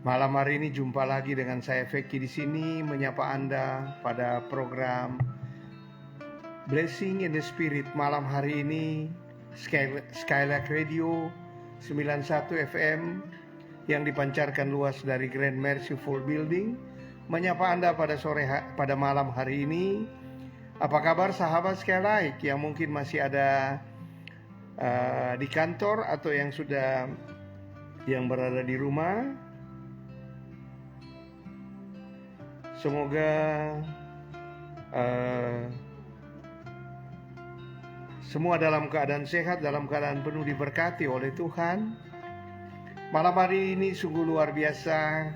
Malam hari ini jumpa lagi dengan saya Feki di sini menyapa Anda pada program Blessing in the Spirit. Malam hari ini Skylark Radio 91 FM yang dipancarkan luas dari Grand Merciful Building menyapa Anda pada malam hari ini. Apa kabar sahabat Skylark yang mungkin masih ada di kantor atau yang berada di rumah? Semoga semua dalam keadaan sehat, dalam keadaan penuh diberkati oleh Tuhan. Malam hari ini sungguh luar biasa.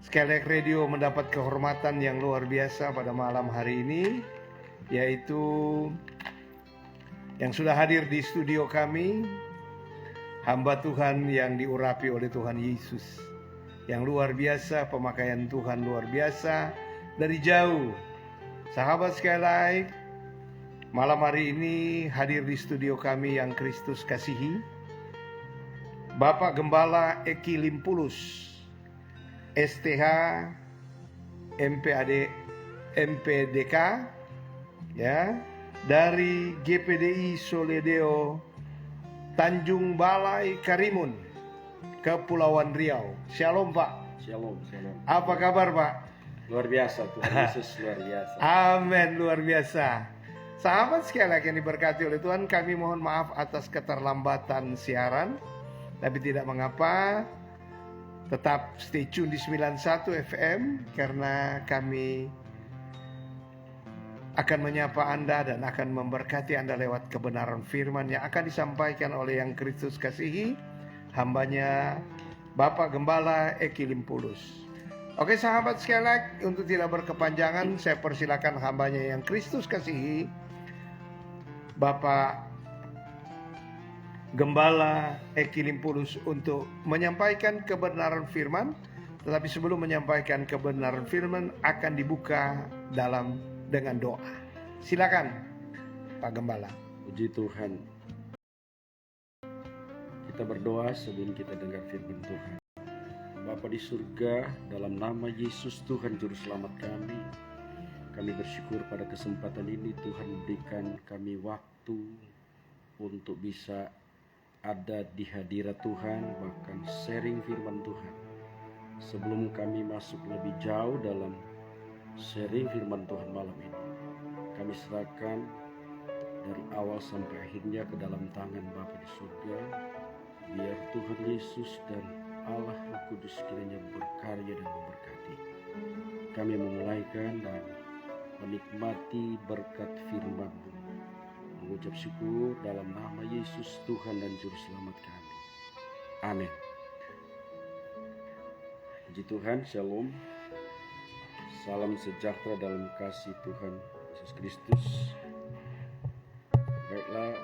Skylark Radio mendapat kehormatan yang luar biasa pada malam hari ini, yaitu yang sudah hadir di studio kami, hamba Tuhan yang diurapi oleh Tuhan Yesus. Yang luar biasa, pemakaian Tuhan luar biasa dari jauh. Sahabat Skylark, malam hari ini hadir di studio kami yang Kristus kasihi, Bapak Gembala Eki Limpulus, STH MPDK, ya, dari GPDI Soledeo Tanjung Balai Karimun, Kepulauan Riau. Shalom Pak. Shalom. Apa kabar Pak? Luar biasa, Tuhan Yesus luar biasa. Amin, luar biasa. Sahabat Skylark yang diberkati oleh Tuhan, kami mohon maaf atas keterlambatan siaran, tapi tidak mengapa. Tetap stay tune di 91 FM karena kami akan menyapa Anda dan akan memberkati Anda lewat kebenaran firman yang akan disampaikan oleh yang Kristus kasihi, hambanya Bapak Gembala Eki Limpulus. Oke sahabat Skylark, untuk tidak berkepanjangan saya persilakan hambanya yang Kristus kasihi, Bapak Gembala Eki Limpulus, untuk menyampaikan kebenaran firman. Tetapi sebelum menyampaikan kebenaran firman akan dibuka dengan doa. Silakan Pak Gembala. Puji Tuhan. Kita berdoa sebelum kita dengar firman Tuhan. Bapa di surga, dalam nama Yesus Tuhan Juru Selamat kami bersyukur pada kesempatan ini Tuhan berikan kami waktu untuk bisa ada di hadirat Tuhan, bahkan sharing firman Tuhan. Sebelum kami masuk lebih jauh dalam sharing firman Tuhan malam ini, kami serahkan dari awal sampai akhirnya ke dalam tangan Bapa di surga. Biar Tuhan Yesus dan Allah Roh Kudus kiranya berkarya dan memberkati. Kami memulaikan dan menikmati berkat firman-Mu. Mengucap syukur dalam nama Yesus Tuhan dan Juru Selamat kami. Amin. Puji Tuhan, Shalom. Salam sejahtera dalam kasih Tuhan Yesus Kristus. Baiklah,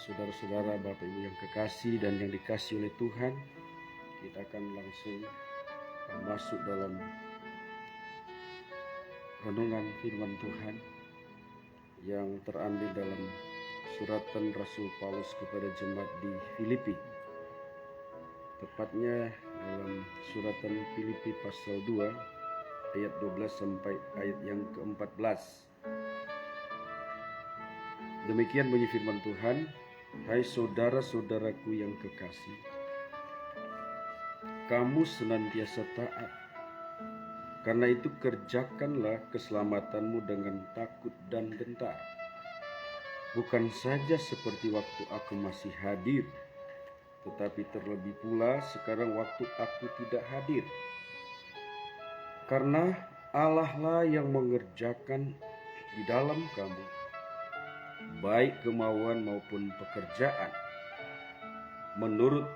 saudara-saudara, Bapak Ibu yang kekasih dan yang dikasih oleh Tuhan, kita akan langsung masuk dalam renungan firman Tuhan yang terambil dalam suratan Rasul Paulus kepada jemaat di Filipi. Tepatnya dalam suratan Filipi pasal 2 ayat 12 sampai ayat yang ke-14. Demikian bunyi firman Tuhan. Hai saudara-saudaraku yang kekasih, kamu senantiasa taat. Karena itu kerjakanlah keselamatanmu dengan takut dan gentar. Bukan saja seperti waktu aku masih hadir, tetapi terlebih pula sekarang waktu aku tidak hadir. Karena Allah lah yang mengerjakan di dalam kamu, baik kemauan maupun pekerjaan, menurut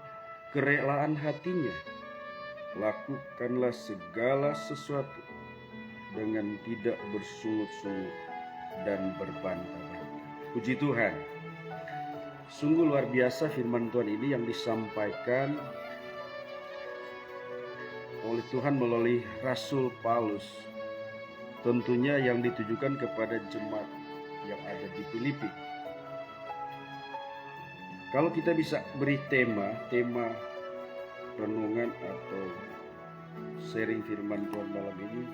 kerelaan hatinya. Lakukanlah segala sesuatu dengan tidak bersungut-sungut dan berbantah-bantah. Puji Tuhan. Sungguh luar biasa firman Tuhan ini yang disampaikan oleh Tuhan melalui Rasul Paulus. Tentunya yang ditujukan kepada jemaat yang ada di Filipi. Kalau kita bisa beri tema renungan atau sharing firman Tuhan malam ini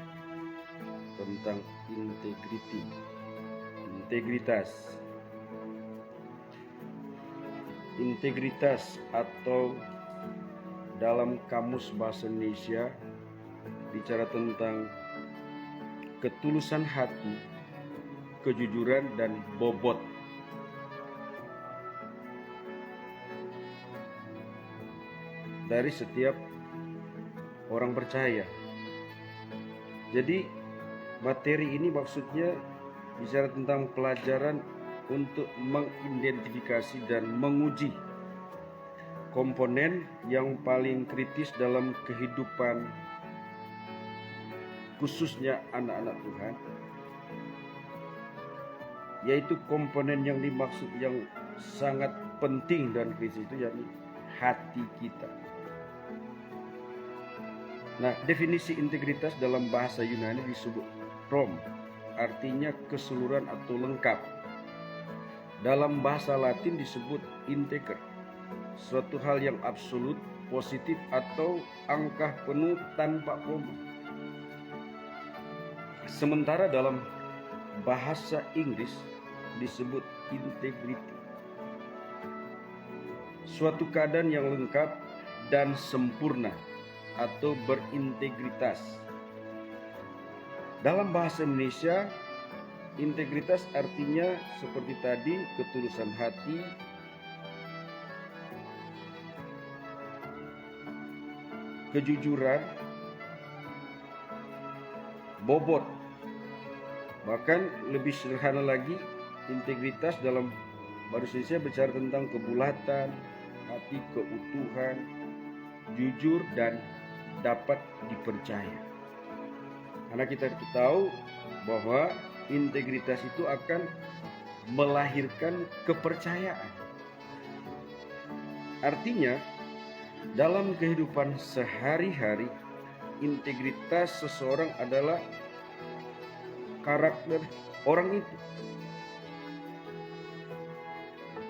tentang integritas. Integritas atau dalam Kamus Bahasa Indonesia bicara tentang ketulusan hati, kejujuran, dan bobot. Dari setiap orang percaya. Jadi materi ini maksudnya bicara tentang pelajaran untuk mengidentifikasi dan menguji komponen yang paling kritis dalam kehidupan khususnya anak-anak Tuhan, yaitu komponen yang dimaksud yang sangat penting dan kritis itu yakni hati kita. Nah, definisi integritas dalam bahasa Yunani disebut prom, artinya keseluruhan atau lengkap. Dalam bahasa Latin disebut integer, suatu hal yang absolut, positif atau angka penuh tanpa koma. Sementara dalam bahasa Inggris disebut integrity, suatu keadaan yang lengkap dan sempurna atau berintegritas. Dalam bahasa Indonesia, integritas artinya seperti tadi, ketulusan hati, kejujuran, bobot. Bahkan lebih sederhana lagi, integritas dalam bahasa Indonesia bicara tentang kebulatan hati, keutuhan, jujur, dan dapat dipercaya. Karena kita tahu bahwa integritas itu akan melahirkan kepercayaan. Artinya, dalam kehidupan sehari-hari, integritas seseorang adalah karakter orang itu.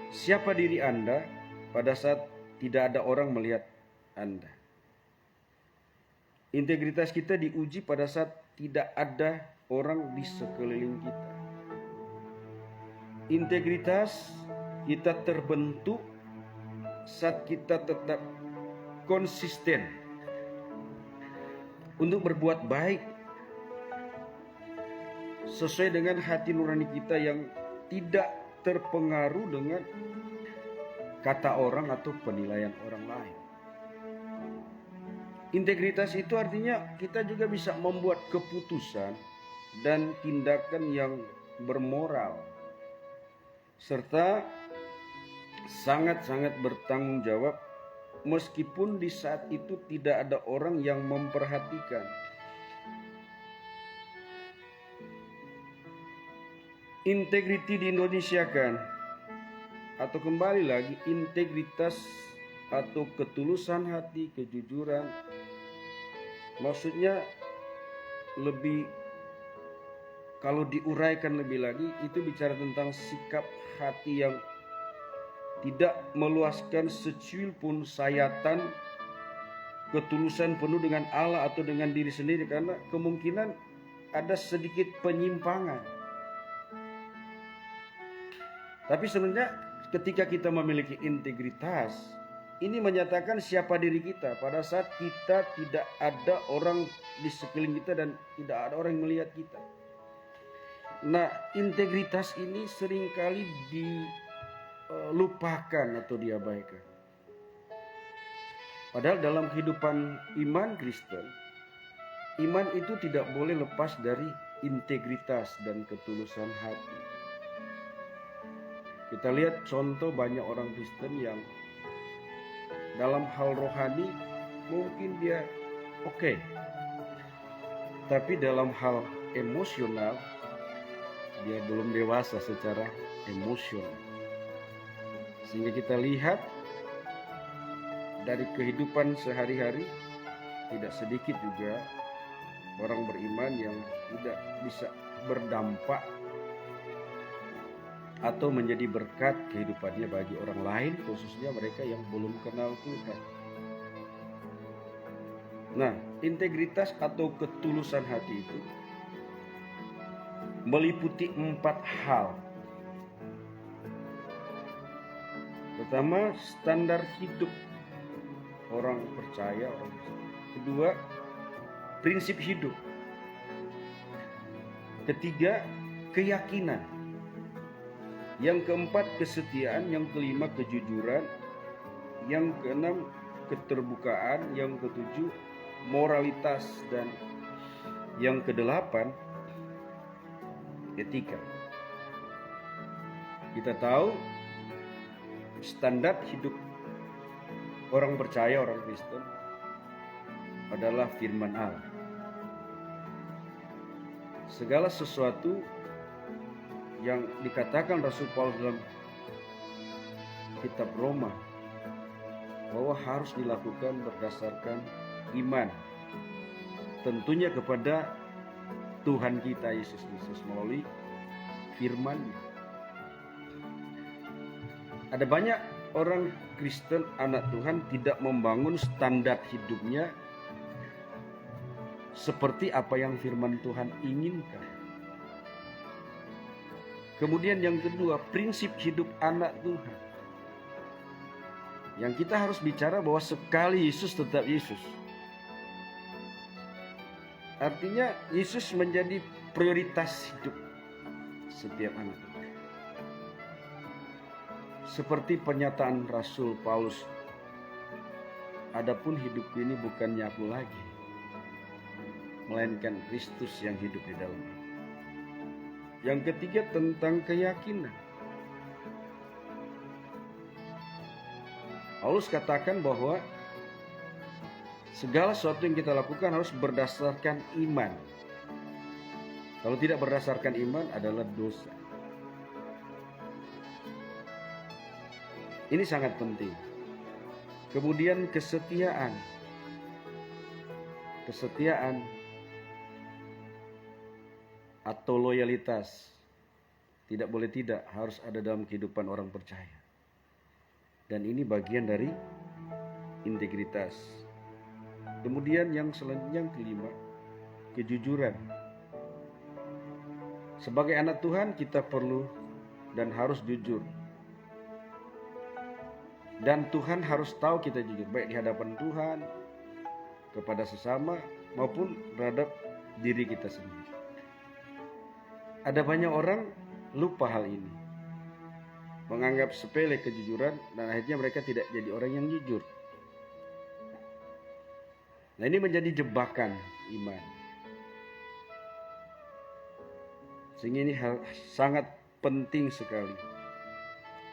Siapa diri Anda pada saat tidak ada orang melihat Anda? Integritas kita diuji pada saat tidak ada orang di sekeliling kita. Integritas kita terbentuk saat kita tetap konsisten untuk berbuat baik sesuai dengan hati nurani kita yang tidak terpengaruh dengan kata orang atau penilaian orang lain. Integritas itu artinya kita juga bisa membuat keputusan dan tindakan yang bermoral serta sangat-sangat bertanggung jawab meskipun di saat itu tidak ada orang yang memperhatikan. Integriti di Indonesia kan, atau kembali lagi integritas atau ketulusan hati, kejujuran, maksudnya lebih, kalau diuraikan lebih lagi, itu bicara tentang sikap hati yang tidak meluaskan secuil pun sayatan ketulusan penuh dengan Allah atau dengan diri sendiri, karena kemungkinan ada sedikit penyimpangan. Tapi sebenarnya ketika kita memiliki integritas, ini menyatakan siapa diri kita pada saat kita tidak ada orang di sekeliling kita dan tidak ada orang yang melihat kita. Nah, integritas ini seringkali dilupakan atau diabaikan. Padahal dalam kehidupan iman Kristen, iman itu tidak boleh lepas dari integritas dan ketulusan hati. Kita lihat contoh banyak orang Kristen yang dalam hal rohani mungkin dia oke, tapi dalam hal emosional dia belum dewasa secara emosional. Sehingga kita lihat dari kehidupan sehari-hari tidak sedikit juga orang beriman yang tidak bisa berdampak atau menjadi berkat kehidupannya bagi orang lain, khususnya mereka yang belum kenal Tuhan. Nah, integritas atau ketulusan hati itu meliputi 4 hal. Pertama, standar hidup orang percaya, orang Kristen. Kedua, prinsip hidup. Ketiga, keyakinan. Yang keempat, kesetiaan. Yang kelima, kejujuran. Yang keenam, keterbukaan. Yang ketujuh, moralitas. Dan yang kedelapan, etika. Kita tahu standar hidup orang percaya, orang Kristen adalah firman Allah. Segala sesuatu yang dikatakan Rasul Paulus dalam kitab Roma bahwa harus dilakukan berdasarkan iman, tentunya kepada Tuhan kita Yesus Kristus melalui firman. Ada banyak orang Kristen, anak Tuhan, tidak membangun standar hidupnya seperti apa yang firman Tuhan inginkan. Kemudian yang kedua, prinsip hidup anak Tuhan. Yang kita harus bicara bahwa sekali Yesus tetap Yesus. Artinya Yesus menjadi prioritas hidup setiap anak Tuhan. Seperti pernyataan Rasul Paulus, adapun hidupku ini bukannya aku lagi, melainkan Kristus yang hidup di dalamku. Yang ketiga, tentang keyakinan. Paulus katakan bahwa segala sesuatu yang kita lakukan harus berdasarkan iman. Kalau tidak berdasarkan iman adalah dosa. Ini sangat penting. Kemudian kesetiaan. Kesetiaan atau loyalitas tidak boleh tidak harus ada dalam kehidupan orang percaya. Dan ini bagian dari integritas. Kemudian yang selanjutnya, yang kelima, kejujuran. Sebagai anak Tuhan kita perlu dan harus jujur. Dan Tuhan harus tahu kita jujur, baik di hadapan Tuhan, kepada sesama, maupun terhadap diri kita sendiri. Ada banyak orang lupa hal ini, menganggap sepele kejujuran, dan akhirnya mereka tidak jadi orang yang jujur. Nah, ini menjadi jebakan iman. Sehingga ini hal sangat penting sekali,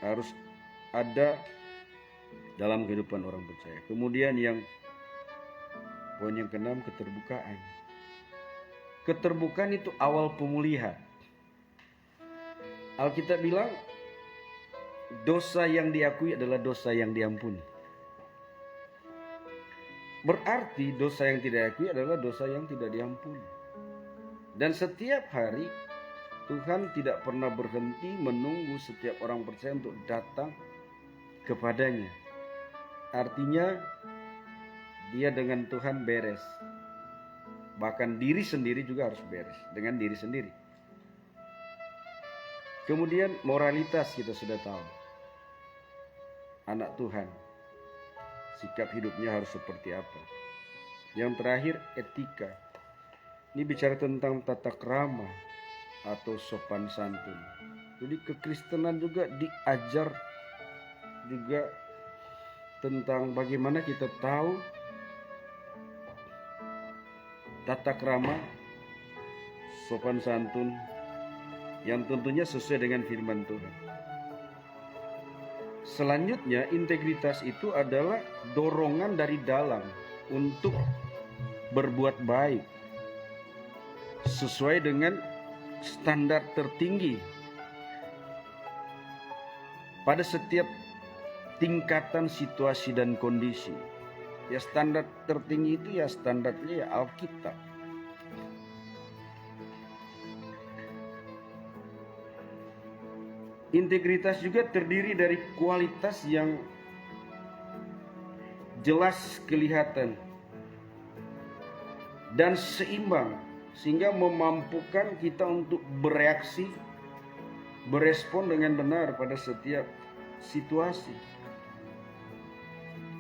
harus ada dalam kehidupan orang percaya. Kemudian yang poin yang keenam, keterbukaan. Keterbukaan itu awal pemulihan. Alkitab bilang dosa yang diakui adalah dosa yang diampuni. Berarti dosa yang tidak diakui adalah dosa yang tidak diampuni. Dan setiap hari Tuhan tidak pernah berhenti menunggu setiap orang percaya untuk datang kepadanya. Artinya dia dengan Tuhan beres. Bahkan diri sendiri juga harus beres dengan diri sendiri. Kemudian moralitas kita sudah tahu. Anak Tuhan, sikap hidupnya harus seperti apa. Yang terakhir, etika. Ini bicara tentang tata krama atau sopan santun. Jadi kekristenan juga diajar juga tentang bagaimana kita tahu tata krama, sopan santun yang tentunya sesuai dengan firman Tuhan. Selanjutnya, integritas itu adalah dorongan dari dalam untuk berbuat baik sesuai dengan standar tertinggi pada setiap tingkatan situasi dan kondisi. Ya, standar tertinggi itu ya standarnya ya Alkitab. Integritas juga terdiri dari kualitas yang jelas kelihatan dan seimbang, sehingga memampukan kita untuk bereaksi, berespon dengan benar pada setiap situasi.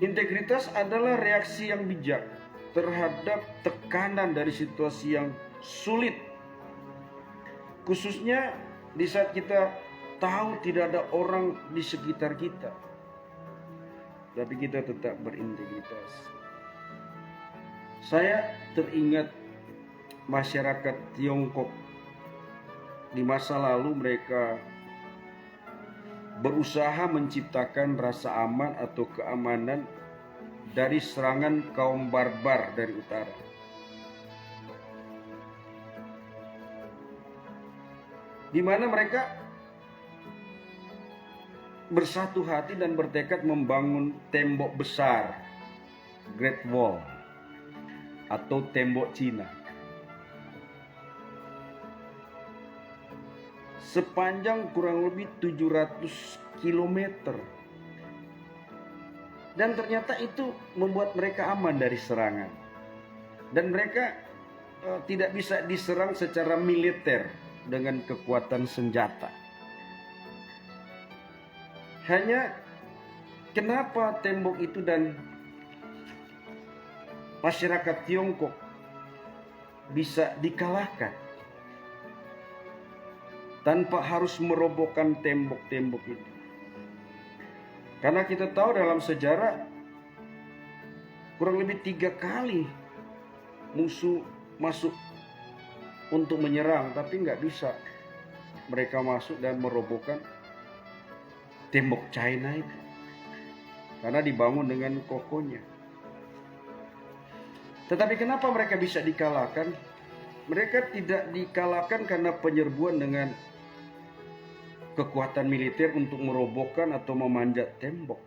Integritas adalah reaksi yang bijak terhadap tekanan dari situasi yang sulit, khususnya di saat kita tahu tidak ada orang di sekitar kita, tapi kita tetap berintegritas. Saya teringat masyarakat Tiongkok di masa lalu. Mereka berusaha menciptakan rasa aman atau keamanan dari serangan kaum barbar dari utara. Di mana mereka bersatu hati dan bertekad membangun tembok besar, Great Wall atau tembok Cina, sepanjang kurang lebih 700 km. Dan ternyata itu membuat mereka aman dari serangan. Dan mereka tidak bisa diserang secara militer dengan kekuatan senjata. Hanya kenapa tembok itu dan masyarakat Tiongkok bisa dikalahkan tanpa harus merobohkan tembok-tembok itu? Karena kita tahu dalam sejarah kurang lebih 3 kali musuh masuk untuk menyerang, tapi nggak bisa mereka masuk dan merobohkan tembok China itu, karena dibangun dengan kokohnya. Tetapi kenapa mereka bisa dikalahkan? Mereka tidak dikalahkan karena penyerbuan dengan kekuatan militer untuk merobohkan atau memanjat tembok.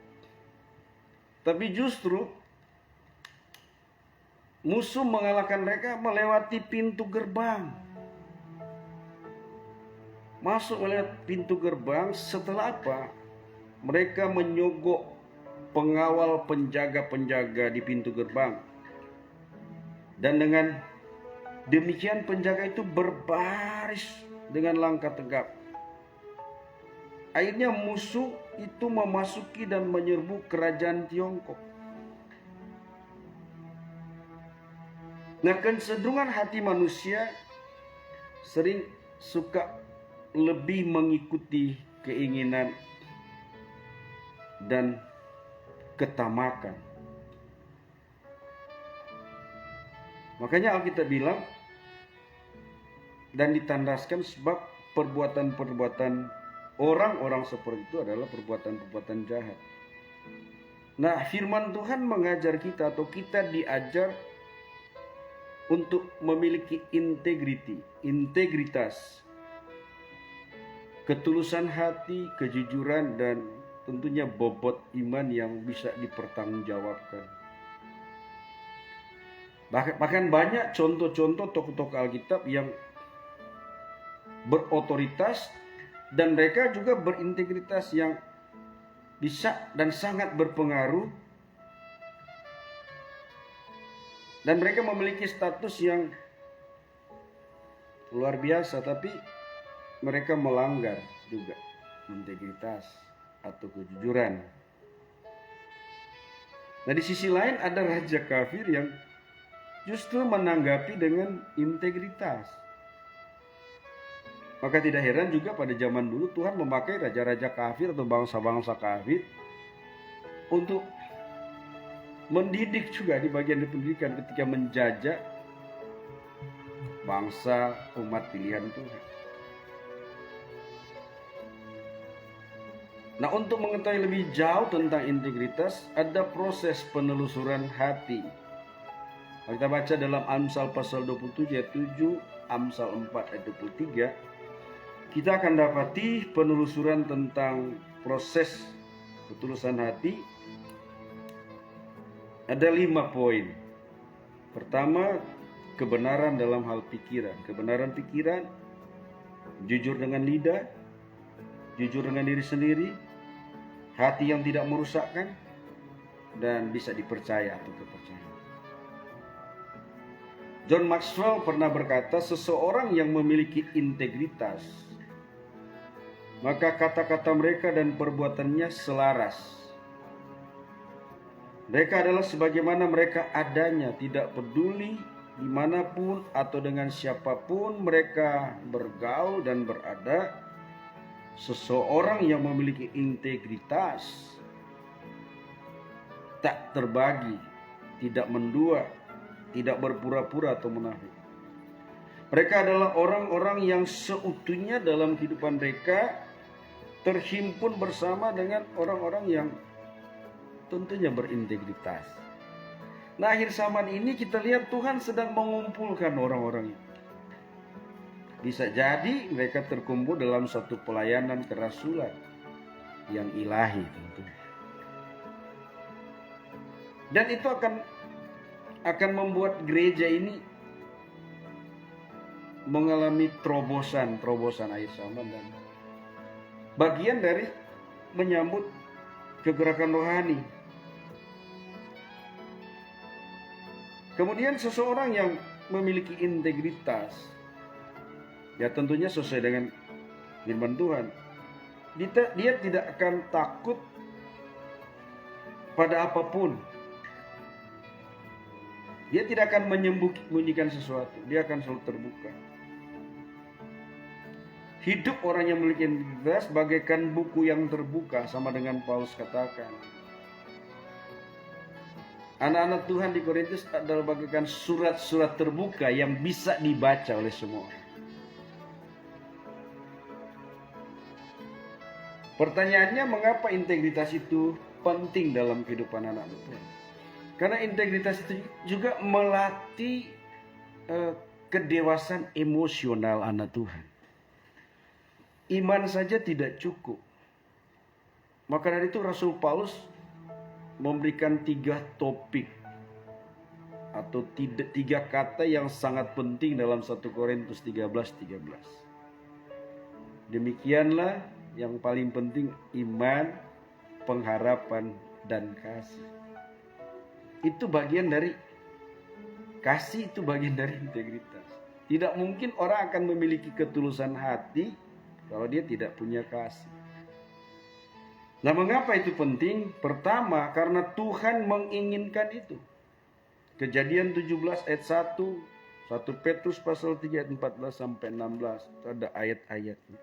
Tapi justru musuh mengalahkan mereka melewati pintu gerbang. Masuk melewati pintu gerbang, setelah apa? Mereka menyogok pengawal penjaga-penjaga di pintu gerbang. Dan dengan demikian penjaga itu berbaris dengan langkah tegap. Akhirnya musuh itu memasuki dan menyerbu kerajaan Tiongkok. Nah, kecenderungan hati manusia sering suka lebih mengikuti keinginan dan ketamakan. Makanya Alkitab bilang dan ditandaskan sebab perbuatan-perbuatan orang-orang seperti itu adalah perbuatan-perbuatan jahat. Nah, firman Tuhan mengajar kita atau kita diajar untuk memiliki integritas, ketulusan hati, kejujuran, dan tentunya bobot iman yang bisa dipertanggungjawabkan. Bahkan banyak contoh-contoh tokoh-tokoh Alkitab yang berotoritas dan mereka juga berintegritas yang bisa dan sangat berpengaruh, dan mereka memiliki status yang luar biasa, tapi mereka melanggar juga integritas atau kejujuran. Nah, di sisi lain ada raja kafir yang justru menanggapi dengan integritas. Maka tidak heran juga pada zaman dulu Tuhan memakai raja-raja kafir atau bangsa-bangsa kafir untuk mendidik juga di bagian pendidikan ketika menjajah bangsa umat pilihan Tuhan. Nah, untuk mengetahui lebih jauh tentang integritas, ada proses penelusuran hati. Kita baca dalam Amsal pasal 27 ayat 7, Amsal 4 ayat 23. Kita akan dapati penelusuran tentang proses ketulusan hati. Ada 5 poin. Pertama, kebenaran dalam hal pikiran. Kebenaran pikiran, jujur dengan lidah, jujur dengan diri sendiri, hati yang tidak merusakkan, dan bisa dipercaya atau kepercayaan. John Maxwell pernah berkata, seseorang yang memiliki integritas, maka kata-kata mereka dan perbuatannya selaras. Mereka adalah sebagaimana mereka adanya, tidak peduli dimanapun atau dengan siapapun mereka bergaul dan berada. Seseorang yang memiliki integritas tak terbagi, tidak mendua, tidak berpura-pura atau munafik. Mereka adalah orang-orang yang seutuhnya dalam kehidupan mereka terhimpun bersama dengan orang-orang yang tentunya berintegritas. Nah, akhir zaman ini kita lihat Tuhan sedang mengumpulkan orang-orang itu. Bisa jadi mereka terkumpul dalam satu pelayanan kerasulan yang ilahi tentunya. Dan itu akan membuat gereja ini mengalami terobosan akhir zaman dan bagian dari menyambut kegerakan rohani. Kemudian seseorang yang memiliki integritas, ya tentunya sesuai dengan firman Tuhan, dia tidak akan takut pada apapun. Dia tidak akan menyembunyikan sesuatu. Dia akan selalu terbuka. Hidup orang yang memiliki integritas bagaikan buku yang terbuka, sama dengan Paulus katakan. Anak-anak Tuhan di Korintus adalah bagaikan surat-surat terbuka yang bisa dibaca oleh semua orang. Pertanyaannya, mengapa integritas itu penting dalam kehidupan anak-anak Tuhan? Karena integritas itu juga melatih kedewasaan emosional anak Tuhan. Iman saja tidak cukup. Maka dari itu Rasul Paulus memberikan 3 topik atau 3 kata yang sangat penting dalam 1 Korintus 13:13. Demikianlah yang paling penting, iman, pengharapan, dan kasih. Itu bagian dari kasih, itu bagian dari integritas. Tidak mungkin orang akan memiliki ketulusan hati kalau dia tidak punya kasih. Nah, mengapa itu penting? Pertama, karena Tuhan menginginkan itu. Kejadian 17 ayat 1, 1 Petrus pasal 3 ayat 14 sampai 16, itu ada ayat-ayatnya.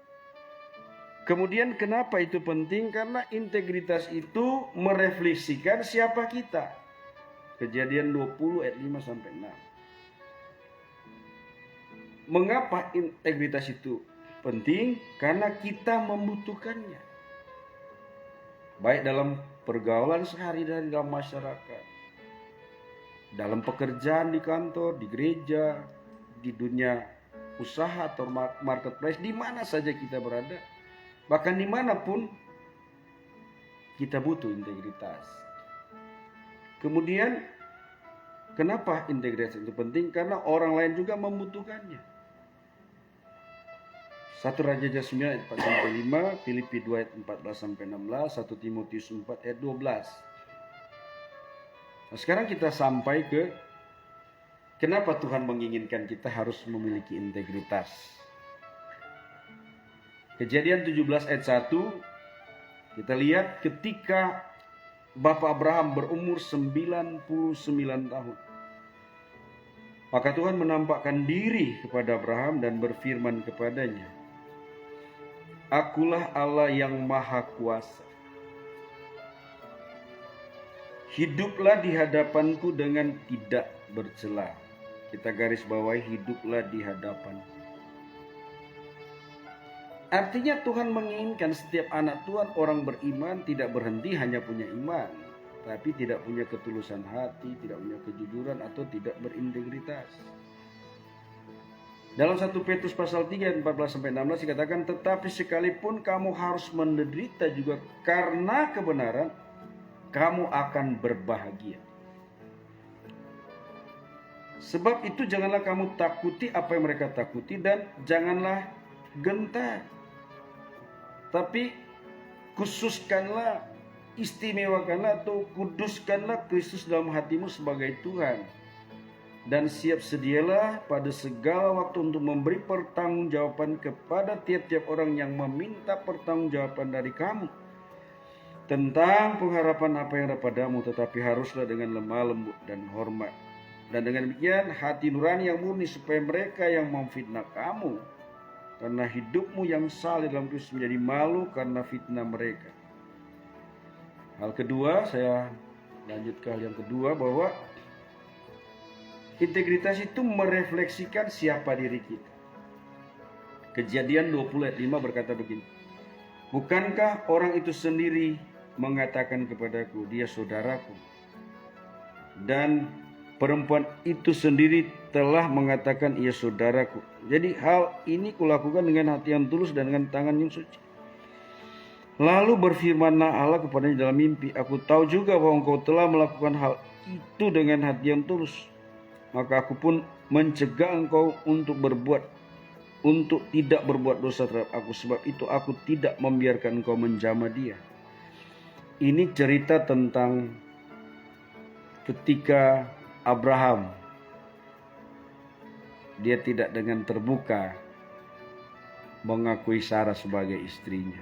Kemudian kenapa itu penting? Karena integritas itu merefleksikan siapa kita. Kejadian 20 ayat 5 sampai 6. Mengapa integritas itu penting? Karena kita membutuhkannya. Baik dalam pergaulan sehari-hari dalam masyarakat, dalam pekerjaan di kantor, di gereja, di dunia usaha atau marketplace, di mana saja kita berada, bahkan dimanapun kita butuh integritas. Kemudian kenapa integritas itu penting? Karena orang lain juga membutuhkannya. 1 Raja 9 ayat 4-5, Filipi 2 ayat 14-16, 1 Timotius 4 ayat 12. Nah, sekarang kita sampai ke kenapa Tuhan menginginkan kita harus memiliki integritas. Kejadian 17 ayat 1, kita lihat ketika Bapak Abraham berumur 99 tahun. Maka Tuhan menampakkan diri kepada Abraham dan berfirman kepadanya, "Akulah Allah yang Maha Kuasa. Hiduplah di hadapanku dengan tidak bercela." Kita garis bawahi, hiduplah di hadapanku. Artinya Tuhan menginginkan setiap anak Tuhan, orang beriman, tidak berhenti hanya punya iman, tapi tidak punya ketulusan hati, tidak punya kejujuran, atau tidak berintegritas. Dalam 1 Petrus pasal 3 14-16 dikatakan, "Tetapi sekalipun kamu harus menderita juga karena kebenaran, kamu akan berbahagia. Sebab itu janganlah kamu takuti apa yang mereka takuti, dan janganlah gentar. Tapi khususkanlah, istimewakanlah atau kuduskanlah Kristus dalam hatimu sebagai Tuhan. dan siap sedialah pada segala waktu untuk memberi pertanggungjawaban kepada tiap-tiap orang yang meminta pertanggungjawaban dari kamu tentang pengharapan apa yang ada padamu, tetapi haruslah dengan lemah lembut dan hormat. Dan dengan demikian hati nurani yang murni, supaya mereka yang memfitnah kamu karena hidupmu yang saleh dalam Kristus menjadi malu karena fitnah mereka. Hal kedua, saya lanjut ke hal yang kedua, bahwa integritas itu merefleksikan siapa diri kita. Kejadian 20 ayat 5 berkata begini, bukankah orang itu sendiri mengatakan kepadaku, dia saudaraku, dan perempuan itu sendiri telah mengatakan, ia saudaraku. Jadi hal ini kulakukan dengan hati yang tulus dan dengan tangan yang suci. Lalu berfirmanlah Allah kepadanya dalam mimpi, aku tahu juga bahwa engkau telah melakukan hal itu dengan hati yang tulus. Maka aku pun mencegah engkau untuk tidak berbuat dosa terhadap aku. Sebab itu aku tidak membiarkan engkau menjamah dia. Ini cerita tentang ketika Abraham, dia tidak dengan terbuka mengakui Sarah sebagai istrinya.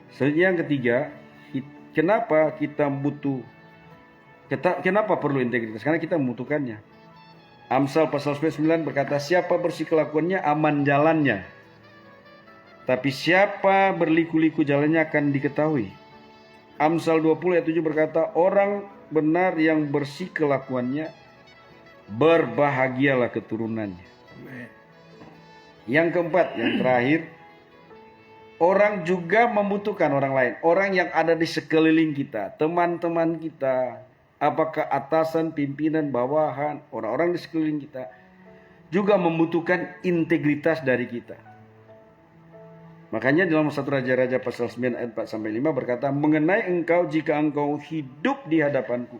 Selanjutnya yang ketiga, kenapa perlu integritas? Karena kita membutuhkannya. Amsal pasal 9 berkata, siapa bersih kelakuannya aman jalannya, tapi siapa berliku-liku jalannya akan diketahui. Amsal 20 ayat 7 berkata, orang benar yang bersih kelakuannya, berbahagialah keturunannya. Yang keempat, yang terakhir, orang juga membutuhkan orang lain. Orang yang ada di sekeliling kita, teman-teman kita, apakah atasan, pimpinan, bawahan, orang-orang di sekeliling kita, juga membutuhkan integritas dari kita. Makanya dalam 1 Raja-Raja pasal 9 ayat 4-5 berkata, mengenai engkau, jika engkau hidup di hadapanku,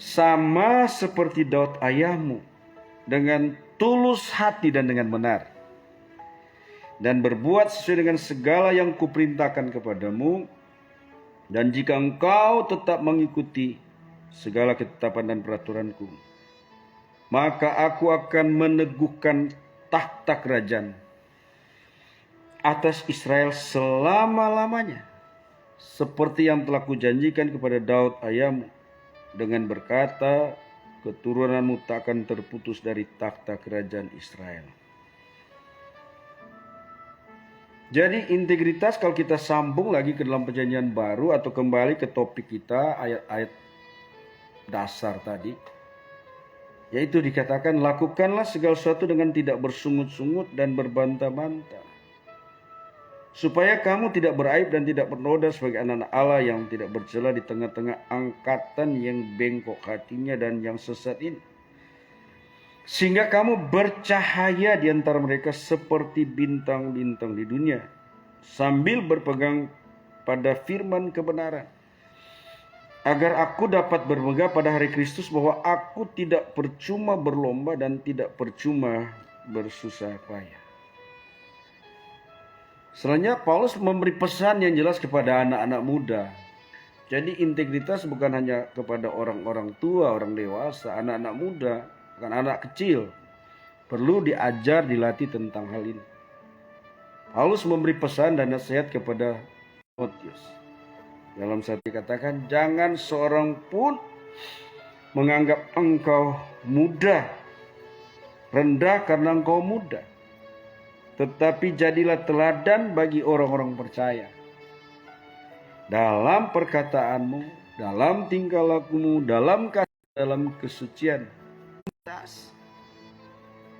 sama seperti Daud ayahmu, dengan tulus hati dan dengan benar, dan berbuat sesuai dengan segala yang kuperintahkan kepadamu, dan jika engkau tetap mengikuti segala ketetapan dan peraturanku, maka aku akan meneguhkan takhta kerajaan atas Israel selama-lamanya, seperti yang telah kujanjikan kepada Daud ayahmu, dengan berkata, keturunanmu tak akan terputus dari takhta kerajaan Israel. Jadi integritas, kalau kita sambung lagi ke dalam perjanjian baru atau kembali ke topik kita, ayat-ayat dasar tadi, yaitu dikatakan, lakukanlah segala sesuatu dengan tidak bersungut-sungut dan berbantah-bantah, supaya kamu tidak beraib dan tidak bernoda sebagai anak-anak Allah yang tidak bercela di tengah-tengah angkatan yang bengkok hatinya dan yang sesat ini. Sehingga kamu bercahaya di antara mereka seperti bintang-bintang di dunia, sambil berpegang pada firman kebenaran, agar aku dapat bermegah pada hari Kristus bahwa aku tidak percuma berlomba dan tidak percuma bersusah payah. Selanjutnya Paulus memberi pesan yang jelas kepada anak-anak muda. Jadi integritas bukan hanya kepada orang-orang tua, orang dewasa, anak-anak muda, bukan anak kecil. Perlu diajar, dilatih tentang hal ini. Paulus memberi pesan dan nasihat kepada Timotius. Dalam satu dikatakan, jangan seorang pun menganggap engkau muda, rendah karena engkau muda, tetapi jadilah teladan bagi orang-orang percaya dalam perkataanmu, dalam tingkah lakumu, dalam kasih, dalam kesucian.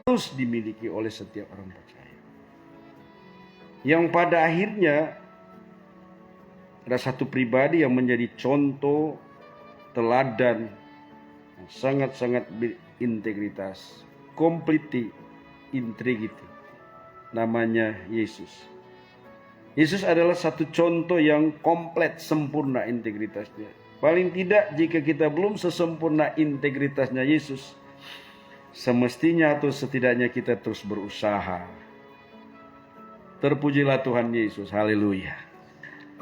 Terus dimiliki oleh setiap orang percaya, yang pada akhirnya ada satu pribadi yang menjadi contoh teladan yang sangat-sangat berintegritas, completely integrity. Namanya Yesus. Yesus adalah satu contoh yang komplit, sempurna integritasnya. Paling tidak jika kita belum sesempurna integritasnya Yesus, semestinya atau setidaknya kita terus berusaha. Terpujilah Tuhan Yesus, haleluya.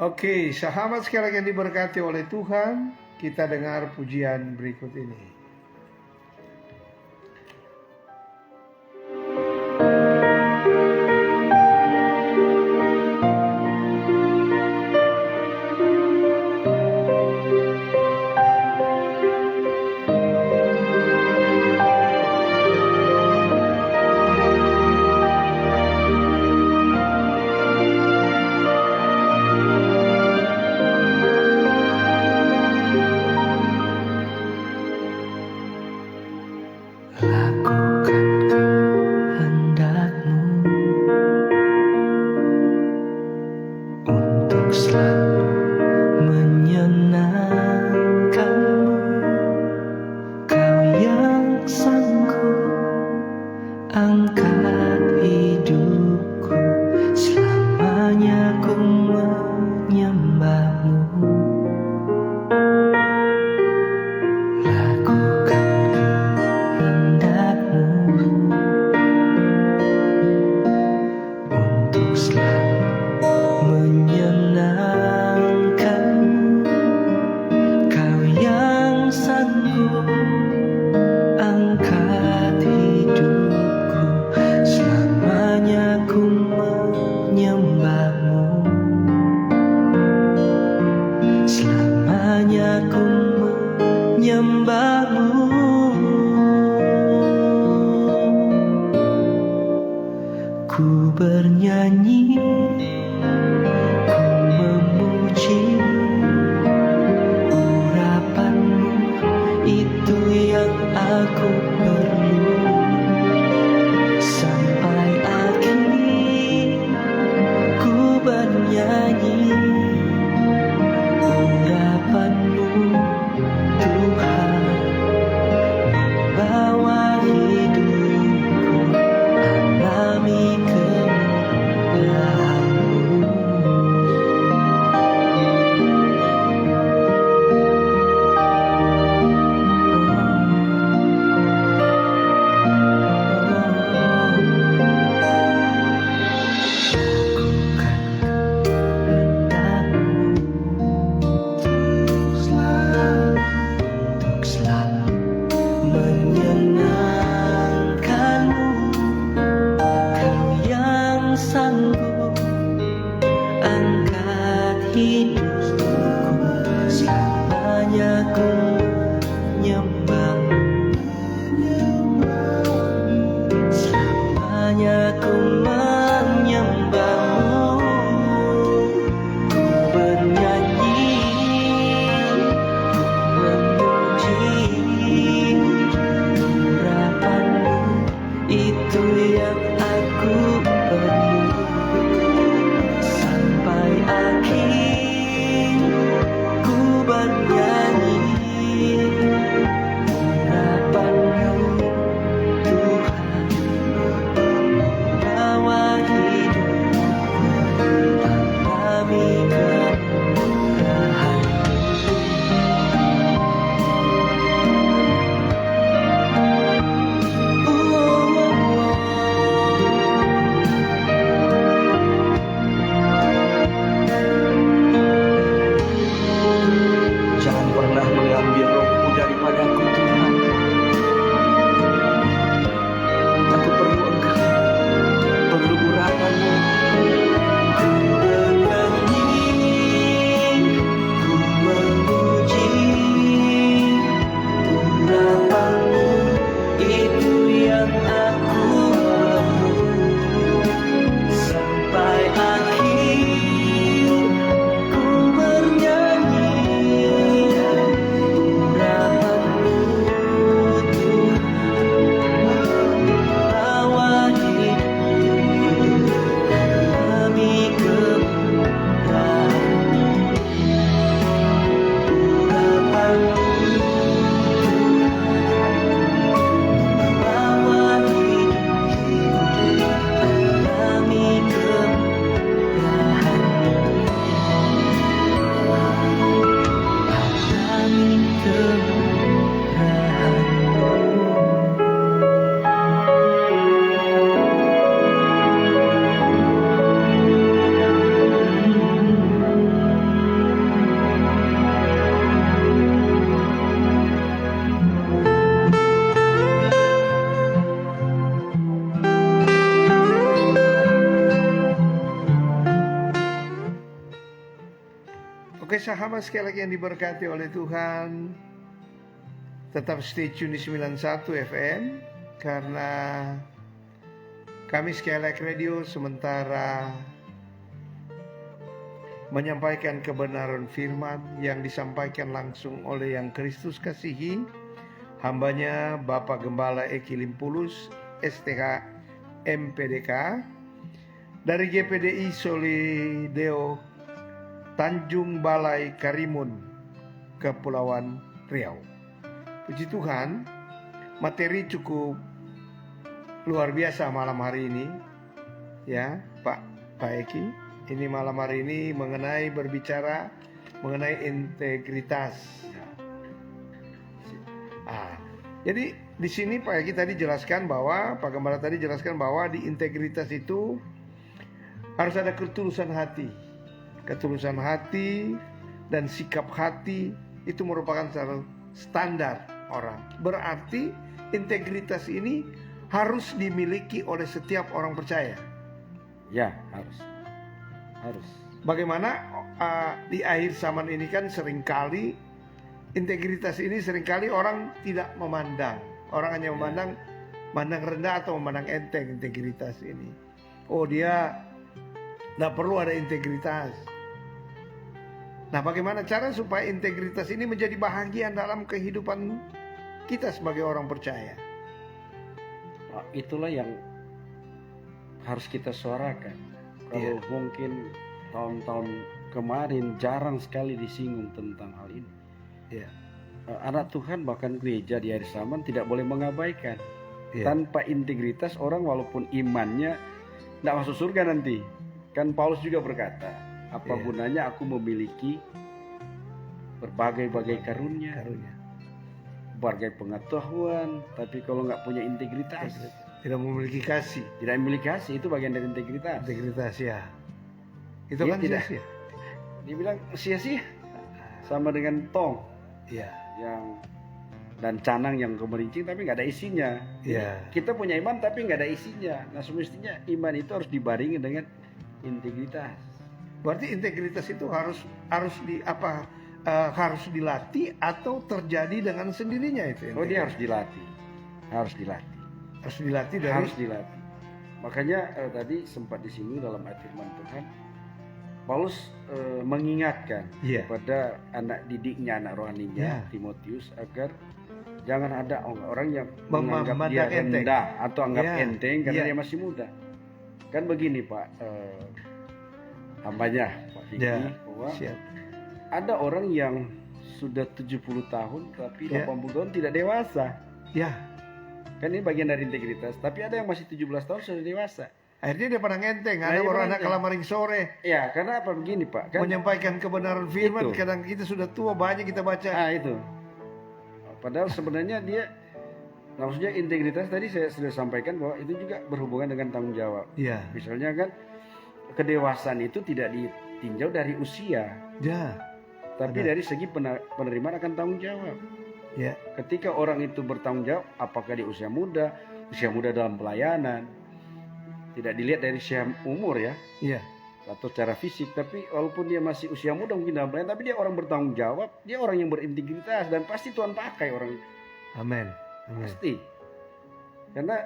Oke, sahabat sekalian yang diberkati oleh Tuhan, kita dengar pujian berikut ini. selalu menyenangkanmu. Kau yang sanggup angkat hidupku, selamanya ku menyembahmu, selamanya ku menyembahmu. Ku bernyanyi, ku memuji, urapanmu itu yang aku perlu. Sampai akhir ku bernyanyi, urapanmu Tuhan membawa hidupku, alami kemuliaan-Mu. Untuk selalu menyenangkanmu, Kau yang sanggup angkat hidupku, selamanya ku menyembahmu, selamanya ku menyembahmu. Ku bernyanyi, ku memuji, urapanmu itu yang aku perlu. Sampai akhir ku bernyanyi, urapanmu Tuhan membawa hidupku, alami Jangan pernah mengambil rohmu daripadaku Tuhan. Aku perlu Engkau, perlu urapanmu. Ku bernyanyi, ku memuji, urapanmu itu yang aku perlu. Sampai akhir ku bernyanyi, urapanmu Tuhan membawa hidupku, alami kemuliaan-Mu. Urapanmu membawa hidupku, alami kemuliaan-Mu, alami Oke sahabat sekali lagi yang diberkati oleh Tuhan, tetap stay tune di 91 FM, karena kami Skylight Radio sementara menyampaikan kebenaran firman yang disampaikan langsung oleh yang Kristus kasihi, hambanya Bapak Gembala Eki Limpulus, STH MPDK, dari GPDI Solideo Tanjung Balai Karimun, Kepulauan Riau. Puji Tuhan, materi cukup luar biasa malam hari ini, ya Pak Eki. Ini malam hari ini berbicara mengenai integritas. Jadi di sini Pak Eki tadi jelaskan bahwa Pak Gembala tadi jelaskan bahwa di integritas itu Harus ada ketulusan hati. Ketulusan hati dan sikap hati itu merupakan salah standar orang. Berarti integritas ini harus dimiliki oleh setiap orang percaya. Ya, harus. Bagaimana di akhir zaman ini kan seringkali integritas ini seringkali orang tidak memandang. Orang hanya memandang rendah atau memandang enteng integritas ini. Oh, dia tidak perlu ada integritas. Nah, bagaimana cara supaya integritas ini menjadi bahagian dalam kehidupan kita sebagai orang percaya? Itulah yang harus kita suarakan. Kalau mungkin tahun-tahun kemarin jarang sekali disinggung tentang hal ini. Iya. Anak Tuhan bahkan gereja di akhir zaman tidak boleh mengabaikan. Tanpa integritas orang walaupun imannya tidak masuk surga nanti. Kan Paulus juga berkata, apa gunanya aku memiliki berbagai karunia, berbagai pengetahuan, tapi kalau nggak punya integritas, tidak memiliki kasih. Tidak memiliki kasih, itu bagian dari integritas. Integritas ya. Itu kan tidak. sia-sia. Dibilang sia-sia, sama dengan tong, yang dan canang yang kemerincing tapi nggak ada isinya. Kita punya iman tapi nggak ada isinya. Nah, semestinya iman itu harus dibarengi dengan integritas. Berarti integritas itu harus dilatih atau terjadi dengan sendirinya itu? Oh, dia harus dilatih. Harus dilatih. Makanya tadi sempat disinggung dalam ayat firman Tuhan, Paulus mengingatkan kepada anak didiknya, anak rohaninya, Timotius, agar jangan ada orang yang menganggap dia rendah atau anggap enteng karena dia masih muda. Kan begini Pak, hambanya Pak Vicky, bahwa ada orang yang sudah 70 tahun tapi 80 tahun tidak dewasa. Kan ini bagian dari integritas. Tapi ada yang masih 17 tahun sudah dewasa. Akhirnya dia pada ngenteng. Ada orang anak kalamaring sore. Ya, karena apa begini Pak? Kan menyampaikan kebenaran firman. Itu. Kadang kita sudah tua, banyak kita baca. Itu. Padahal sebenarnya dia, maksudnya integritas tadi saya sudah sampaikan bahwa itu juga berhubungan dengan tanggung jawab. Misalnya kan kedewasaan itu tidak ditinjau dari usia. Tapi dari segi penerimaan akan tanggung jawab. Ketika orang itu bertanggung jawab, apakah dia usia muda dalam pelayanan, tidak dilihat dari usia umur atau secara fisik, tapi walaupun dia masih usia muda mungkin dalam pelayanan, tapi dia orang bertanggung jawab, dia orang yang berintegritas dan pasti Tuhan pakai orang itu. Amin. Pasti. Karena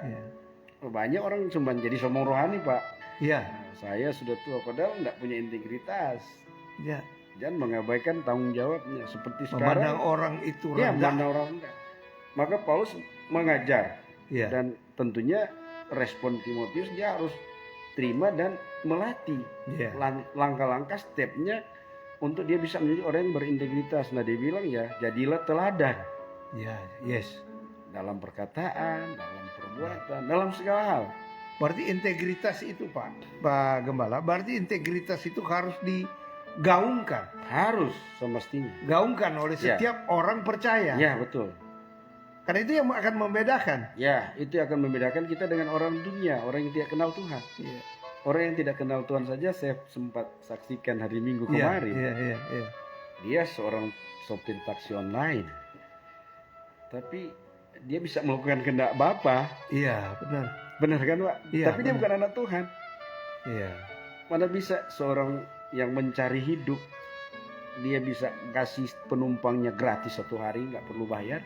banyak orang cuma jadi sombong rohani Pak. Saya sudah tua padahal tidak punya integritas. Dan mengabaikan tanggung jawabnya seperti sekarang. Memandang orang itu rendah. Memandang orang rendah. Maka Paulus mengajar dan tentunya respon Timotius dia harus terima dan melatih langkah-langkah stepnya untuk dia bisa menjadi orang yang berintegritas. Nah, dia bilang jadilah teladan. Dalam perkataan, dalam perbuatan, dalam segala hal. Berarti integritas itu Pak Gembala, berarti integritas itu harus digaungkan. Harus semestinya. Gaungkan oleh setiap orang percaya. Betul. Karena itu yang akan membedakan. Itu akan membedakan kita dengan orang dunia, orang yang tidak kenal Tuhan. Orang yang tidak kenal Tuhan saja saya sempat saksikan hari Minggu kemarin. Dia seorang sopir taksi online. Tapi dia bisa melakukan kehendak Bapa. Benar. Benar kan Pak? Tapi dia bukan anak Tuhan. Mana bisa seorang yang mencari hidup, dia bisa kasih penumpangnya gratis satu hari, nggak perlu bayar.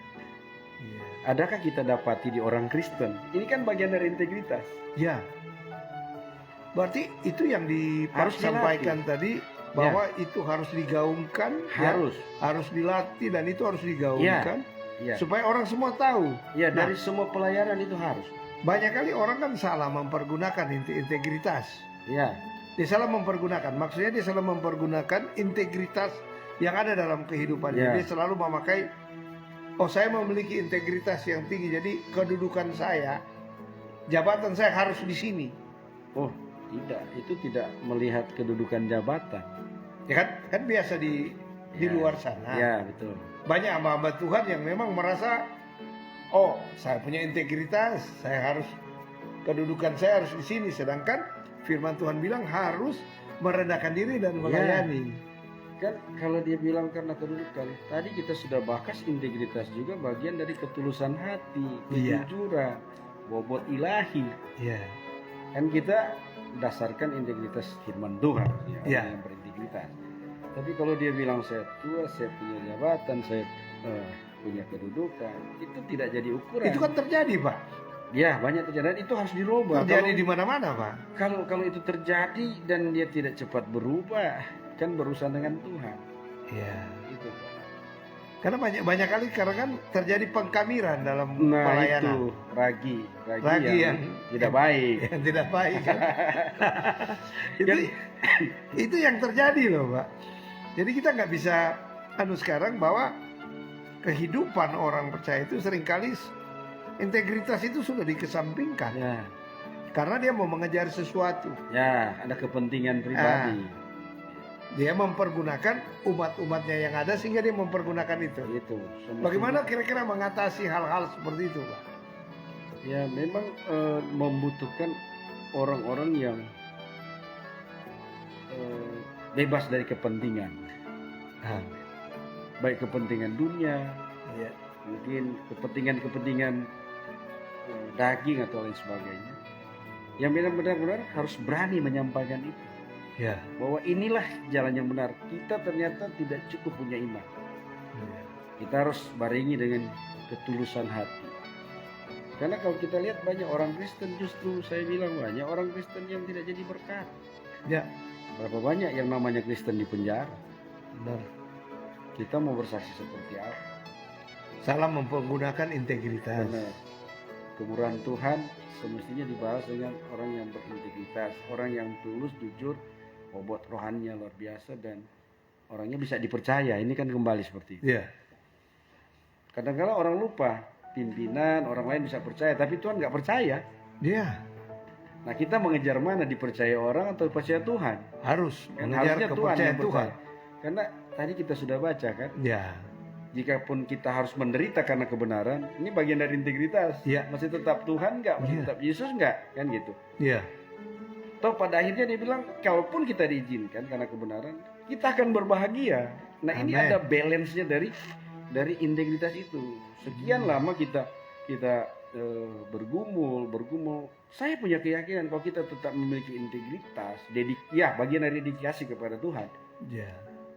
Adakah kita dapati di orang Kristen? Ini kan bagian dari integritas. Berarti itu yang disampaikan tadi, bahwa itu harus digaungkan, harus dilatih, dan itu harus digaungkan supaya orang semua tahu. Dari semua pelayanan itu harus. Banyak kali orang kan salah mempergunakan integritas. Dia salah mempergunakan. Maksudnya dia salah mempergunakan integritas yang ada dalam kehidupannya. Dia selalu memakai, saya memiliki integritas yang tinggi, jadi kedudukan saya, jabatan saya harus di sini. Tidak, itu tidak melihat kedudukan jabatan. Kan biasa di luar sana. Betul. Banyak hamba-hamba Tuhan yang memang merasa, saya punya integritas, kedudukan saya harus di sini. Sedangkan firman Tuhan bilang harus merendahkan diri dan melayani. Kan kalau dia bilang karena kedudukan, tadi kita sudah bahas integritas juga bagian dari ketulusan hati, Iya. kejujuran, bobot ilahi. Ya, Kan kita dasarkan integritas firman Tuhan, ya, orang Iya. yang berintegritas. Tapi kalau dia bilang saya tua, saya punya jabatan, saya punya kedudukan, itu tidak jadi ukuran. itu kan terjadi, Pak. Ya, banyak terjadi, dan itu harus dirubah. Terjadi Kalau- di mana-mana, Pak. kalau itu terjadi dan dia tidak cepat berubah, kan berurusan dengan Tuhan. Ya. Itu. Karena banyak kali karena kan terjadi pengkamiran dalam Nah, pelayanan. itu ragi Ragi yang tidak baik. yang tidak baik kan. itu, Jadi- itu yang terjadi loh, Pak. Jadi kita nggak bisa sekarang bahwa kehidupan orang percaya itu seringkali integritas itu sudah dikesampingkan Ya, karena dia mau mengejar sesuatu. ya, ada kepentingan pribadi. Dia mempergunakan umat-umatnya yang ada sehingga dia mempergunakan itu. Itu. Semestinya- Bagaimana kira-kira mengatasi hal-hal seperti itu, Pak? Ya, memang membutuhkan orang-orang yang bebas dari kepentingan. Baik kepentingan dunia, Iya. mungkin kepentingan-kepentingan daging atau lain sebagainya. Yang benar-benar harus berani menyampaikan itu. Ya. Bahwa inilah jalan yang benar. Kita ternyata tidak cukup punya iman. Kita harus barengi dengan ketulusan hati. Karena kalau kita lihat banyak orang Kristen, justru saya bilang banyak orang Kristen yang tidak jadi berkat. Ya. Berapa banyak yang namanya Kristen di penjara. Benar. Kita mau bersaksi seperti apa? Salah mempergunakan integritas. Karena kemurahan Tuhan semestinya dibahas dengan orang yang berintegritas, orang yang tulus, jujur, bobot rohaninya luar biasa, dan orangnya bisa dipercaya. Ini kan kembali seperti itu. Ya. Kadang-kadang orang lupa, pimpinan, orang lain bisa percaya, tapi Tuhan nggak percaya. Dia Nah, kita mengejar mana, dipercaya orang atau percaya Tuhan? harus Kan mengejar harusnya kepercayaan yang Tuhan. percaya. Karena tadi kita sudah baca kan, Ya. jikapun kita harus menderita karena kebenaran, ini bagian dari integritas. Iya. Masih tetap Tuhan nggak? Masih Iya. tetap Yesus nggak? Kan gitu. Ya. Toh pada akhirnya dia bilang, kalaupun kita diizinkan karena kebenaran, kita akan berbahagia. Nah, ini Amen. ada balance-nya dari integritas itu. Sekian lama kita bergumul. Saya punya keyakinan kalau kita tetap memiliki integritas, bagian dari dedikasi kepada Tuhan, Ya.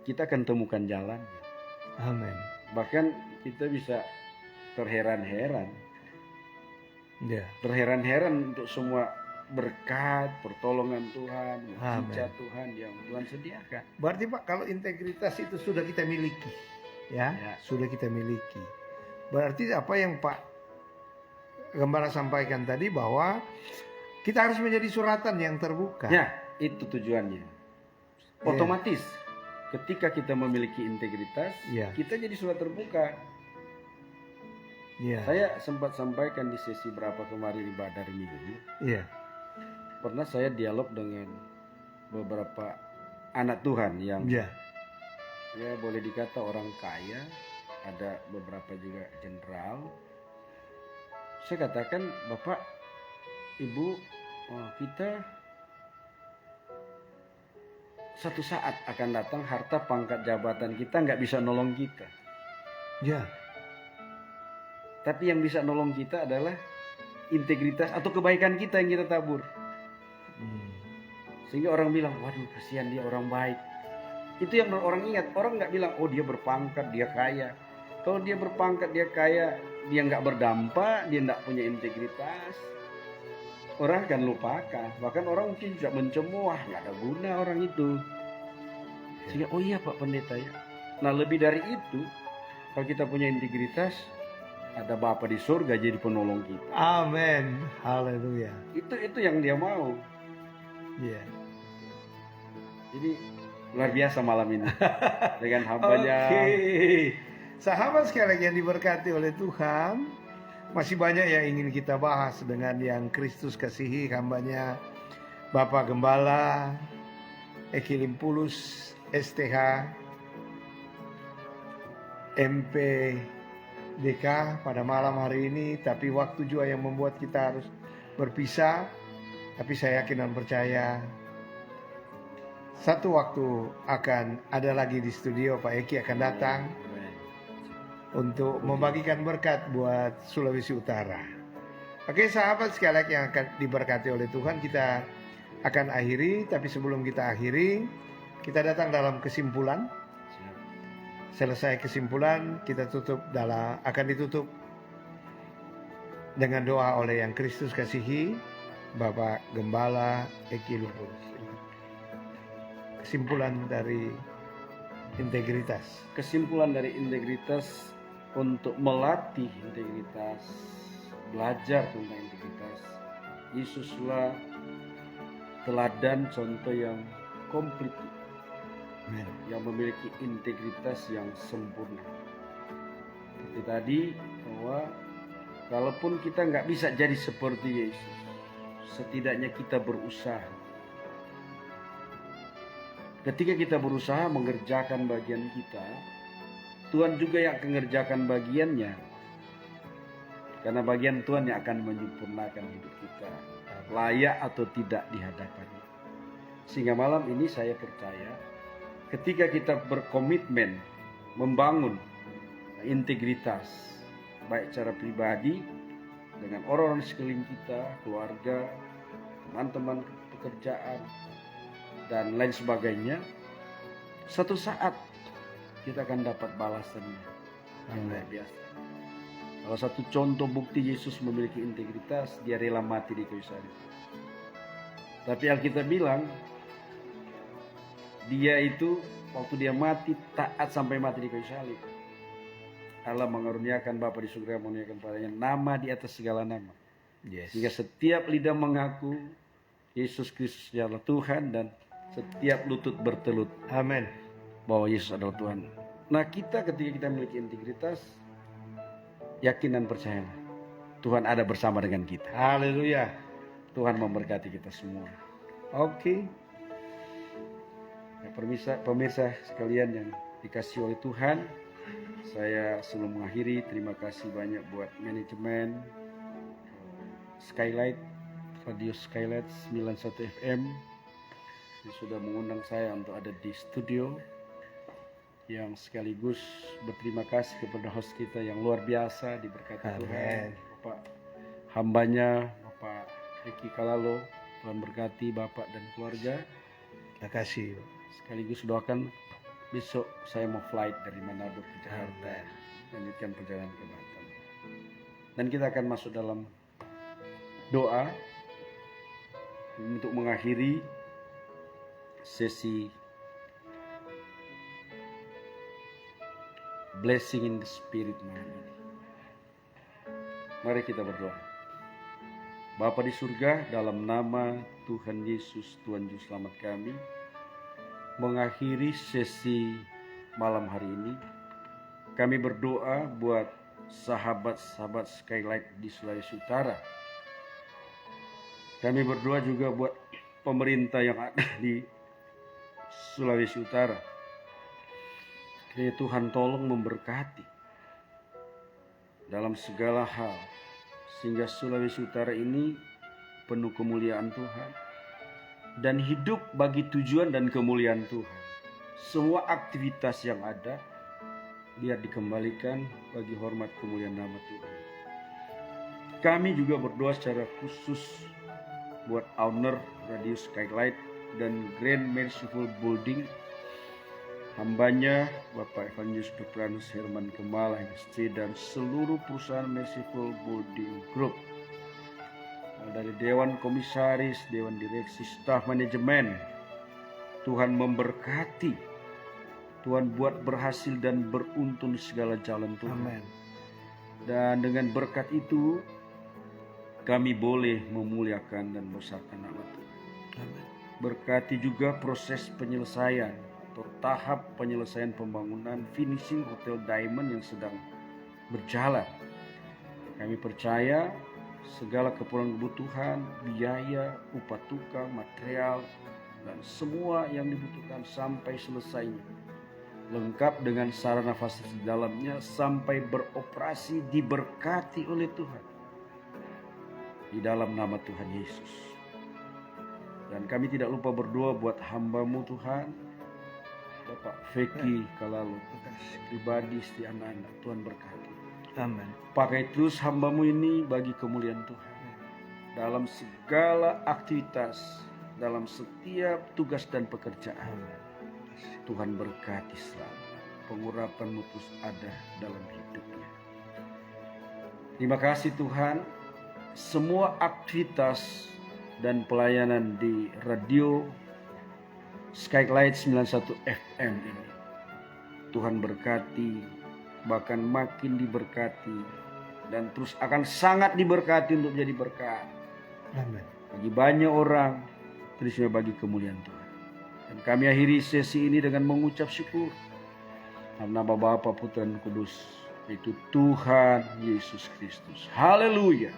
kita akan temukan jalan. Amin. Bahkan kita bisa terheran-heran Ya. untuk semua berkat, pertolongan Tuhan, mujizat Amin. Tuhan yang Tuhan sediakan. Berarti Pak, kalau integritas itu sudah kita miliki, ya, Ya. sudah kita miliki. Berarti apa yang Pak Gembala sampaikan tadi bahwa kita harus menjadi suratan yang terbuka. Ya, itu tujuannya. Otomatis ketika kita memiliki integritas, Ya. kita jadi surat terbuka. Ya. Saya sempat sampaikan di sesi berapa kemarin ibadah minggu. Ya. Pernah saya dialog dengan beberapa anak Tuhan yang Ya. ya boleh dikata orang kaya, ada beberapa juga jenderal. Saya katakan, Bapak, Ibu, kita satu saat akan datang harta pangkat jabatan kita nggak bisa nolong kita. Ya. Tapi yang bisa nolong kita adalah integritas atau kebaikan kita yang kita tabur. Sehingga orang bilang, waduh kasihan dia orang baik. Itu yang orang ingat. Orang nggak bilang, oh dia berpangkat, dia kaya. Kalau dia berpangkat, dia kaya, dia nggak berdampak, dia nggak punya integritas, orang akan lupakan. Bahkan orang mungkin juga mencemooh, nggak ada guna orang itu. Sehingga, oh iya Pak Pendeta ya. Nah lebih dari itu, kalau kita punya integritas, ada Bapa di surga jadi penolong kita. Amin. Haleluya. Itu yang dia mau. Ya. Jadi luar biasa malam ini dengan hambanya. Oke. Sahabat sekalian yang diberkati oleh Tuhan, masih banyak yang ingin kita bahas dengan yang Kristus kasihi hambanya Bapak Gembala Eki Limpulus STH MPDK pada malam hari ini. Tapi waktu juga yang membuat kita harus berpisah. Tapi saya yakin dan percaya satu waktu akan ada lagi di studio, Pak Eki akan datang untuk membagikan berkat buat Sulawesi Utara. Oke sahabat sekalian yang akan diberkati oleh Tuhan, kita akan akhiri. Tapi sebelum kita akhiri, kita datang dalam kesimpulan. Selesai kesimpulan, kita akan ditutup dengan doa oleh yang Kristus kasihi, Bapak Gembala Eki Lupus. Kesimpulan dari integritas. Kesimpulan dari integritas, untuk melatih integritas, belajar tentang integritas, Yesuslah teladan contoh yang komplit, yang memiliki integritas yang sempurna. Seperti tadi, bahwa kalaupun kita nggak bisa jadi seperti Yesus, setidaknya kita berusaha. Ketika kita berusaha mengerjakan bagian kita, Tuhan juga yang akan mengerjakan bagiannya. Karena bagian Tuhan yang akan menyempurnakan hidup kita, layak atau tidak di hadapannya. Sehingga malam ini saya percaya, ketika kita berkomitmen membangun integritas, baik secara pribadi, dengan orang-orang di sekeliling kita, keluarga, teman-teman pekerjaan, dan lain sebagainya, suatu saat kita akan dapat balasannya yang luar biasa. Salah satu contoh bukti Yesus memiliki integritas, dia rela mati di kayu salib. Tapi Alkitab bilang, dia itu waktu dia mati taat sampai mati di kayu salib. Allah mengaruniakan Bapa di surga, mengaruniakan padanya nama di atas segala nama. Sehingga setiap lidah mengaku Yesus Kristus adalah Tuhan, dan setiap lutut bertelut, Amin, bahwa Yesus adalah Tuhan. Nah, ketika kita memiliki integritas, yakin dan percayalah, Tuhan ada bersama dengan kita. haleluya. Tuhan memberkati kita semua. Oke. Ya, pemirsa sekalian yang dikasihi oleh Tuhan, saya sebelum mengakhiri, terima kasih banyak buat manajemen Skylight, Radio Skylight 91 FM yang sudah mengundang saya untuk ada di studio, yang sekaligus berterima kasih kepada host kita yang luar biasa, diberkati Tuhan, Bapak hambanya Bapak Eki Kalalo. Tuhan berkati Bapak dan keluarga. Terima kasih. Sekaligus doakan besok saya mau flight dari Manado ke Jakarta, lanjutkan perjalanan ke Batam. Dan kita akan masuk dalam doa untuk mengakhiri sesi Blessing in the Spirit malam ini. Mari kita berdoa. Bapa di surga, dalam nama Tuhan Yesus, Tuhan Juru Selamat kami, mengakhiri sesi malam hari ini, kami berdoa buat sahabat-sahabat Skylight di Sulawesi Utara. Kami berdoa juga buat pemerintah yang ada di Sulawesi Utara. Kiranya Tuhan tolong memberkati dalam segala hal, sehingga Sulawesi Utara ini penuh kemuliaan Tuhan dan hidup bagi tujuan dan kemuliaan Tuhan. Semua aktivitas yang ada biar dikembalikan bagi hormat kemuliaan nama Tuhan. Kami juga berdoa secara khusus buat owner Radio Skylight dan Grand Merciful Building, hambanya Bapak Evangelist Dr. Anus Herman Kemal MSC, dan seluruh perusahaan Merciful Building Group, dari Dewan Komisaris, Dewan Direksi, staf manajemen. Tuhan memberkati, Tuhan buat berhasil dan beruntun di segala jalan Tuhan. Amin. Dan dengan berkat itu kami boleh memuliakan dan membesarkan nama Tuhan. Amin. Berkati juga proses penyelesaian atau tahap penyelesaian pembangunan finishing Hotel Diamond yang sedang berjalan. Kami percaya segala keperluan kebutuhan, biaya, upah tukang, material, dan semua yang dibutuhkan sampai selesainya, lengkap dengan sarana fasilitas di dalamnya, sampai beroperasi diberkati oleh Tuhan di dalam nama Tuhan Yesus. Dan kami tidak lupa berdoa buat hamba-Mu Tuhan, Bapak Feki Kalalu, pribadi istri anak-anak, Tuhan berkati. Amin. Pakai terus hamba-Mu ini bagi kemuliaan Tuhan. Dalam segala aktivitas, dalam setiap tugas dan pekerjaan, Tuhan berkati selalu. Pengurapan-Mu terus ada dalam hidupnya. Terima kasih Tuhan, semua aktivitas dan pelayanan di radio Skylight 91 FM ini, Tuhan berkati, bahkan makin diberkati, dan terus akan sangat diberkati untuk jadi berkat Amin. bagi banyak orang, terusnya bagi kemuliaan Tuhan. Dan kami akhiri sesi ini dengan mengucap syukur karena Bapa, Putra dan Kudus, yaitu Tuhan Yesus Kristus. Haleluya.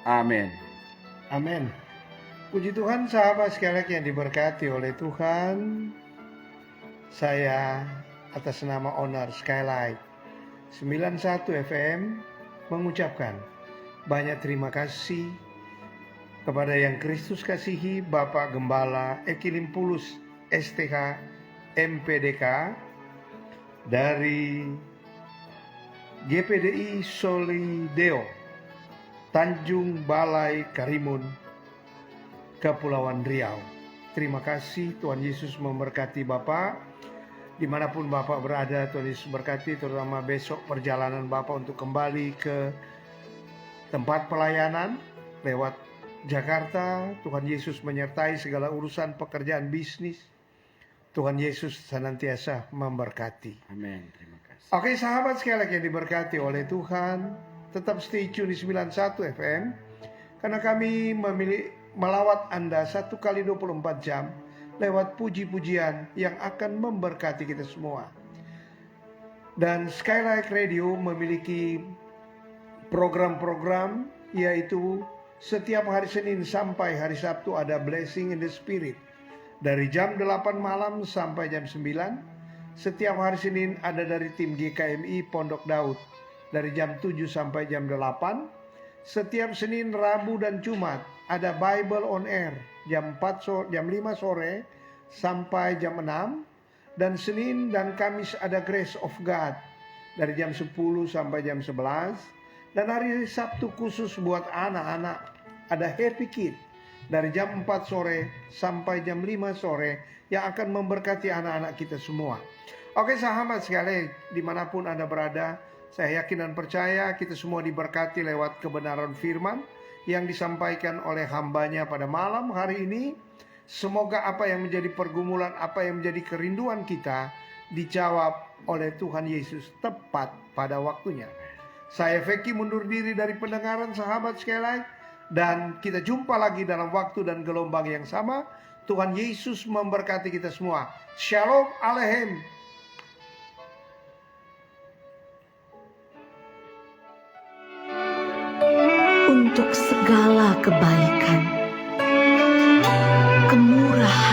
Amin. Amin. Puji Tuhan, sahabat sekalian yang diberkati oleh Tuhan. Saya atas nama owner Skylight 91 FM mengucapkan banyak terima kasih kepada yang Kristus kasihi, Bapak Gembala Eki Limpulus STH MPDK dari GPDI Solideo Tanjung Balai Karimun, Kepulauan Riau. Terima kasih, Tuhan Yesus memberkati Bapak. Dimanapun Bapak berada, Tuhan Yesus berkati, terutama besok perjalanan Bapak untuk kembali ke tempat pelayanan lewat Jakarta. Tuhan Yesus menyertai segala urusan pekerjaan bisnis. Tuhan Yesus senantiasa memberkati. Amin. Terima kasih. Oke sahabat sekalian yang diberkati oleh Tuhan, tetap stay tune di 91 FM. Karena kami melawat Anda 1 kali 24 jam lewat puji-pujian yang akan memberkati kita semua. Dan Skylight Radio memiliki program-program, yaitu setiap hari Senin sampai hari Sabtu ada Blessing in the Spirit. Dari jam 8 malam sampai jam 9. Setiap hari Senin ada dari tim GKMI Pondok Daud. Dari jam 7 sampai jam 8. Setiap Senin, Rabu, dan Jumat ada Bible on Air. Jam 5 sore sampai jam 6. Dan Senin dan Kamis ada Grace of God. Dari jam 10 sampai jam 11. Dan hari Sabtu khusus buat anak-anak ada Happy Kid. Dari jam 4 sore sampai jam 5 sore yang akan memberkati anak-anak kita semua. Oke sahabat sekalian, dimanapun Anda berada, saya yakin dan percaya kita semua diberkati lewat kebenaran firman yang disampaikan oleh hambanya pada malam hari ini. Semoga apa yang menjadi pergumulan, apa yang menjadi kerinduan kita dijawab oleh Tuhan Yesus tepat pada waktunya. Saya Feki mundur diri dari pendengaran sahabat sekalian. Dan kita jumpa lagi dalam waktu dan gelombang yang sama. Tuhan Yesus memberkati kita semua. Shalom Aleichem. Untuk segala kebaikan